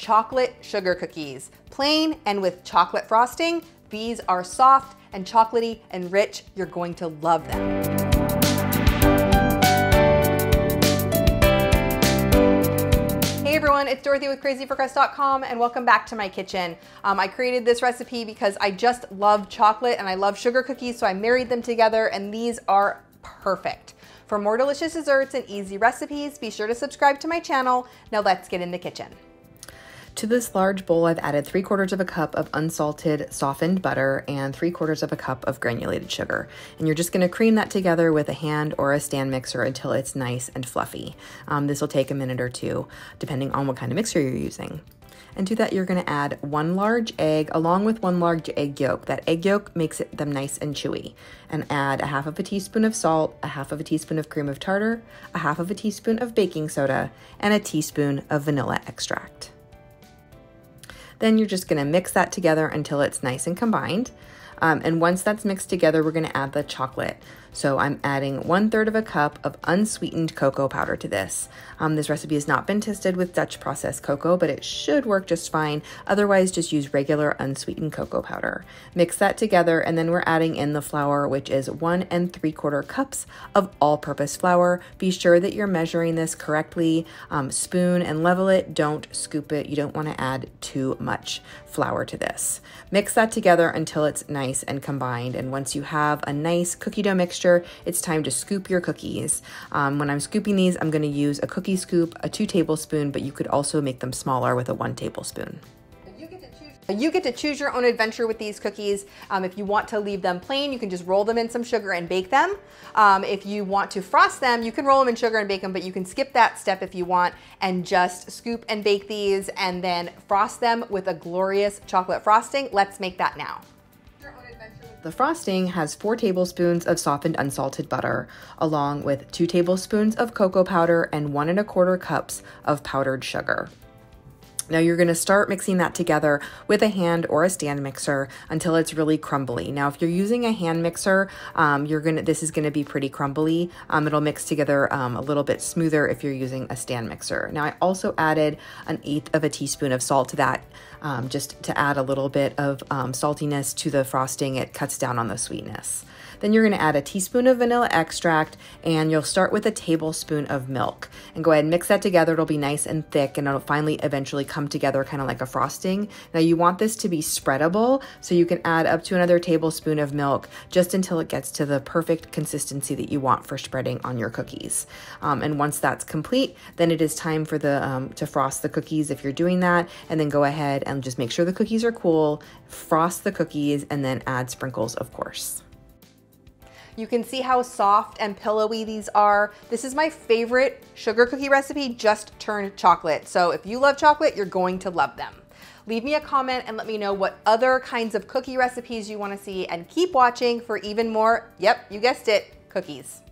chocolate sugar cookies. Plain and with chocolate frosting, these are soft and chocolatey and rich. You're going to love them. Hey everyone, it's Dorothy with crazyforcrust.com and welcome back to my kitchen. I created this recipe because I just love chocolate and I love sugar cookies, so I married them together and these are perfect. For more delicious desserts and easy recipes, be sure to subscribe to my channel. Now let's get in the kitchen. To this large bowl, I've added 3/4 of a cup of unsalted softened butter and 3/4 of a cup of granulated sugar. And you're just gonna cream that together with a hand or a stand mixer until it's nice and fluffy. This will take a minute or two, depending on what kind of mixer you're using. And to that, you're gonna add 1 large egg along with 1 large egg yolk. That egg yolk makes them nice and chewy. And add 1/2 teaspoon of salt, 1/2 teaspoon of cream of tartar, 1/2 teaspoon of baking soda, and a teaspoon of vanilla extract. Then you're just gonna mix that together until it's nice and combined. And once that's mixed together, we're gonna add the chocolate. So I'm adding 1/3 of a cup of unsweetened cocoa powder to this. This recipe has not been tested with Dutch processed cocoa, but it should work just fine. Otherwise, just use regular unsweetened cocoa powder. Mix that together, and then we're adding in the flour, which is 1 3/4 cups of all-purpose flour. Be sure that you're measuring this correctly. Spoon and level it, don't scoop it. You don't wanna add too much flour to this. Mix that together until it's nice and combined. And once you have a nice cookie dough mixture, it's time to scoop your cookies. When I'm scooping these, I'm gonna use a cookie scoop, a 2 tablespoon, but you could also make them smaller with a 1 tablespoon. You get to choose your own adventure with these cookies. If you want to leave them plain, you can just roll them in some sugar and bake them. If you want to frost them, you can roll them in sugar and bake them, but you can skip that step if you want and just scoop and bake these and then frost them with a glorious chocolate frosting. Let's make that now. The frosting has 4 tablespoons of softened unsalted butter, along with 2 tablespoons of cocoa powder and 1 1/4 cups of powdered sugar. Now you're gonna start mixing that together with a hand or a stand mixer until it's really crumbly. Now, if you're using a hand mixer, this is gonna be pretty crumbly. It'll mix together a little bit smoother if you're using a stand mixer. Now, I also added 1/8 of a teaspoon of salt to that, just to add a little bit of saltiness to the frosting. It cuts down on the sweetness. Then you're gonna add a teaspoon of vanilla extract, and you'll start with a tablespoon of milk. And go ahead and mix that together. It'll be nice and thick, and it'll finally eventually come together kind of like a frosting. Now you want this to be spreadable, so you can add up to another tablespoon of milk just until it gets to the perfect consistency that you want for spreading on your cookies. And once that's complete, then it is time for to frost the cookies if you're doing that, and then go ahead and just make sure the cookies are cool, frost the cookies, and then add sprinkles, of course. You can see how soft and pillowy these are. This is my favorite sugar cookie recipe, just turned chocolate. So if you love chocolate, you're going to love them. Leave me a comment and let me know what other kinds of cookie recipes you want to see, and keep watching for even more, yep, you guessed it, cookies.